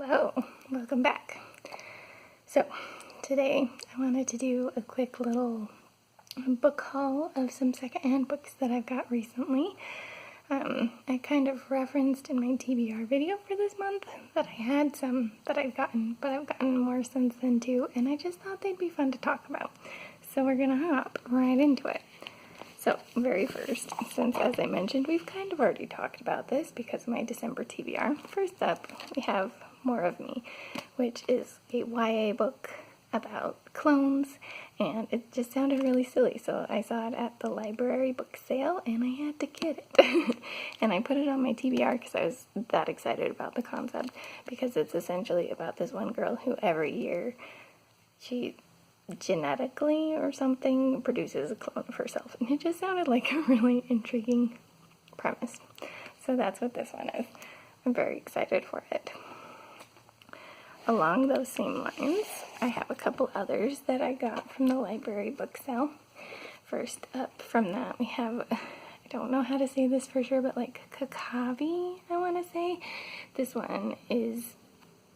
Hello, welcome back. So today I wanted to do a quick little book haul of some secondhand books that I've got recently. I kind of referenced in my TBR video for this month that I had some that I've gotten, but I've gotten more since then too, and I just thought they'd be fun to talk about. So we're gonna hop right into it. So, very first, since as I mentioned, we've kind of already talked about this because of my December TBR. First up, we have More of Me, which is a YA book about clones, and it just sounded really silly, so I saw it at the library book sale, and I had to get it. And I put it on my TBR because I was that excited about the concept, because it's essentially about this one girl who every year, she genetically or something produces a clone of herself, and it just sounded like a really intriguing premise. So that's what this one is. I'm very excited for it. Along those same lines, I have a couple others that I got from the library book sale. First up from that, we have, I don't know how to say this for sure, but Likekakavi, I want to say. This one is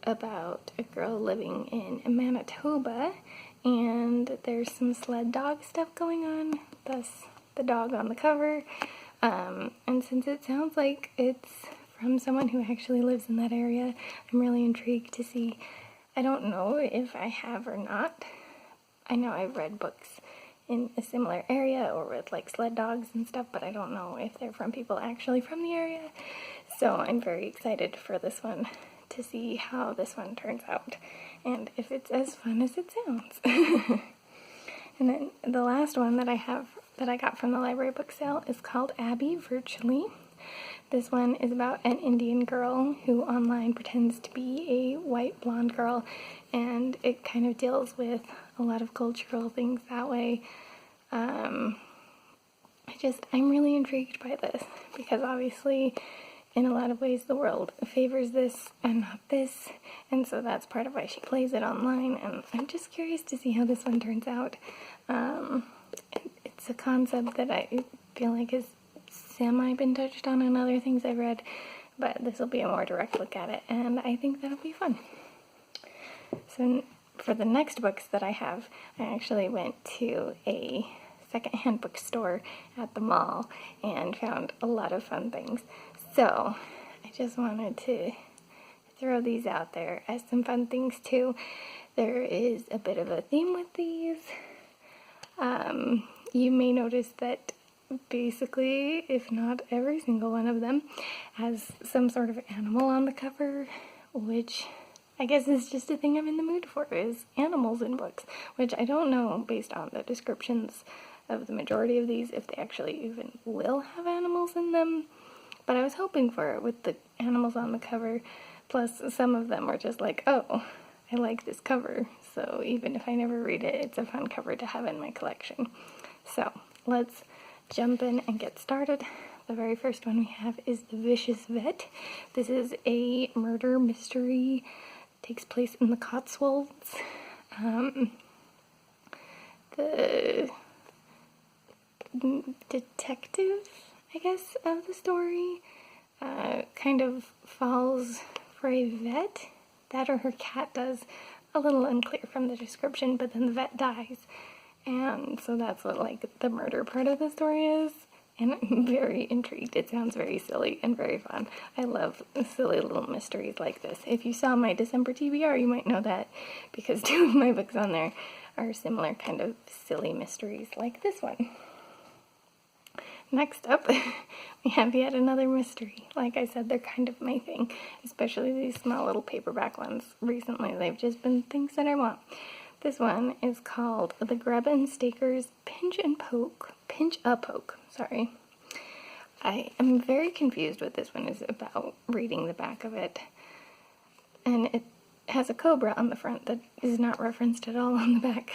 about a girl living in Manitoba, and there's some sled dog stuff going on, thus the dog on the cover. And since it sounds like it's from someone who actually lives in that area, I'm really intrigued to see. I don't know if I have or not. I know I've read books in a similar area or with sled dogs and stuff, but I don't know if they're from people actually from the area. So I'm very excited for this one, to see how this one turns out and if it's as fun as it sounds. And then the last one that I have that I got from the library book sale is called Abby Virtually. This one is about an Indian girl who online pretends to be a white blonde girl, and it kind of deals with a lot of cultural things that way. I'm really intrigued by this because obviously in a lot of ways the world favors this and not this, and so that's part of why she plays it online, and I'm just curious to see how this one turns out. It's a concept that I feel like has semi been touched on in other things I've read, but this will be a more direct look at it, and I think that'll be fun. So for the next books that I have, I actually went to a secondhand bookstore at the mall and found a lot of fun things. So I just wanted to throw these out there as some fun things too. There is a bit of a theme with these. You may notice that basically, if not every single one of them, has some sort of animal on the cover, which I guess is just a thing I'm in the mood for, is animals in books, which I don't know based on the descriptions of the majority of these if they actually even will have animals in them. But I was hoping for it with the animals on the cover, plus some of them were just like, oh, I like this cover, so even if I never read it, it's a fun cover to have in my collection. So let's jump in and get started. The very first one we have is The Vicious Vet. This is a murder mystery. It takes place in the Cotswolds. The detective, I guess, of the story kind of falls for a vet. That or her cat does. A little unclear from the description, but then the vet dies. And so that's what the murder part of the story is. And I'm very intrigued. It sounds very silly and very fun. I love silly little mysteries like this. If you saw my December TBR, you might know that, because two of my books on there are similar kind of silly mysteries like this one. Next up, we have yet another mystery. Like I said, they're kind of my thing, especially these small little paperback ones. Recently, they've just been things that I want. This one is called The Grub and Stickers Pinch a Poke. Sorry. I am very confused what this one is about, reading the back of it. And it has a cobra on the front that is not referenced at all on the back.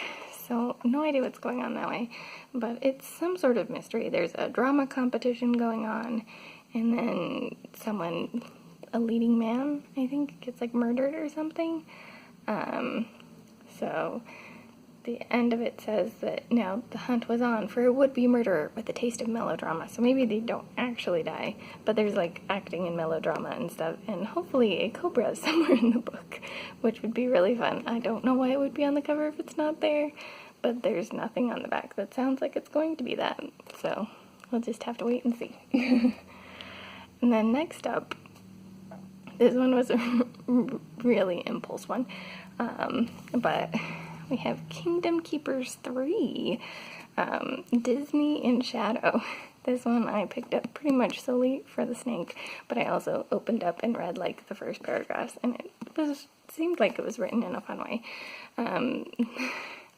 So no idea what's going on that way, but it's some sort of mystery. There's a drama competition going on, and then someone, a leading man, I think, gets murdered or something. So the end of it says that now the hunt was on for a would-be murderer with a taste of melodrama. So maybe they don't actually die, but there's like acting and melodrama and stuff, and hopefully a cobra is somewhere in the book, which would be really fun. I don't know why it would be on the cover if it's not there, but there's nothing on the back that sounds like it's going to be that. So we'll just have to wait and see. And then next up, this one was a really impulse one, but we have Kingdom Keepers 3, Disney in Shadow. This one I picked up pretty much solely for the snake, but I also opened up and read like the first paragraphs, and it seemed like it was written in a fun way.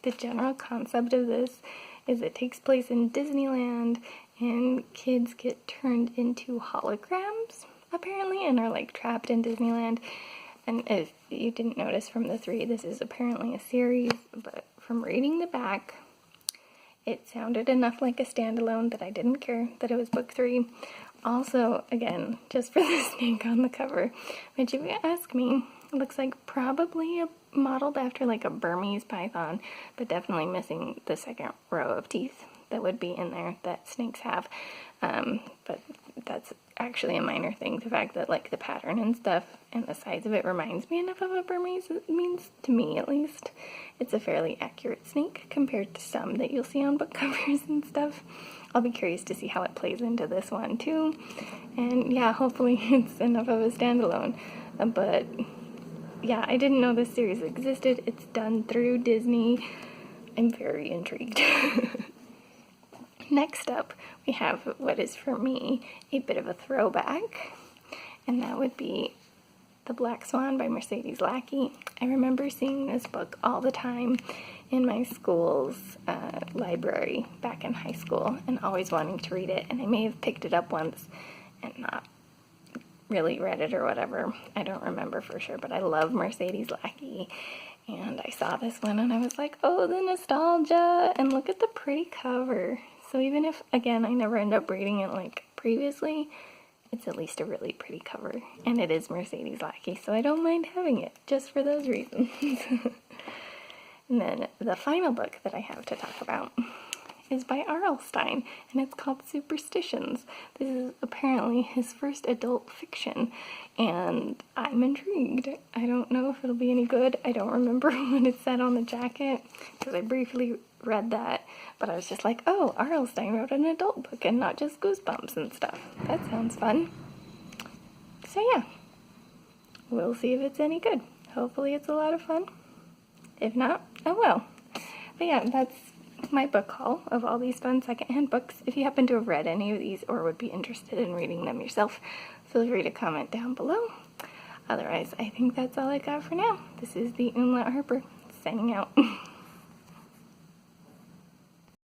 The general concept of this is it takes place in Disneyland, and kids get turned into holograms, apparently, and are like trapped in Disneyland. And if you didn't notice from the 3, this is apparently a series, but from reading the back, it sounded enough like a standalone that I didn't care that it was book 3. Also, again, just for the snake on the cover, which if you ask me, looks like probably modeled after like a Burmese python, but definitely missing the second row of teeth that would be in there that snakes have. But that's actually a minor thing. The fact that like the pattern and stuff and the size of it reminds me enough of a Burmese, it means, to me at least, it's a fairly accurate snake compared to some that you'll see on book covers and stuff. I'll be curious to see how it plays into this one too. And yeah, hopefully it's enough of a standalone. But yeah, I didn't know this series existed. It's done through Disney. I'm very intrigued. Next up, we have what is for me a bit of a throwback, and that would be The Black Swan by Mercedes Lackey. I remember seeing this book all the time in my school's library back in high school and always wanting to read it, and I may have picked it up once and not really read it or whatever. I don't remember for sure, but I love Mercedes Lackey, and I saw this one and I was like, oh, the nostalgia, and look at the pretty cover. So even if, again, I never end up reading it like previously, it's at least a really pretty cover. And it is Mercedes Lackey, so I don't mind having it, just for those reasons. And then the final book that I have to talk about is by R.L. Stine, and it's called Superstitions. This is apparently his first adult fiction, and I'm intrigued. I don't know if it'll be any good. I don't remember what it said on the jacket, because I briefly read that, but I was just like, oh, R.L. Stine wrote an adult book and not just Goosebumps and stuff. That sounds fun. So yeah, we'll see if it's any good. Hopefully it's a lot of fun. If not, oh well. But yeah, that's my book haul of all these fun secondhand books. If you happen to have read any of these or would be interested in reading them yourself, feel free to comment down below. Otherwise, I think that's all I got for now. This is the Umlaut Harper, signing out.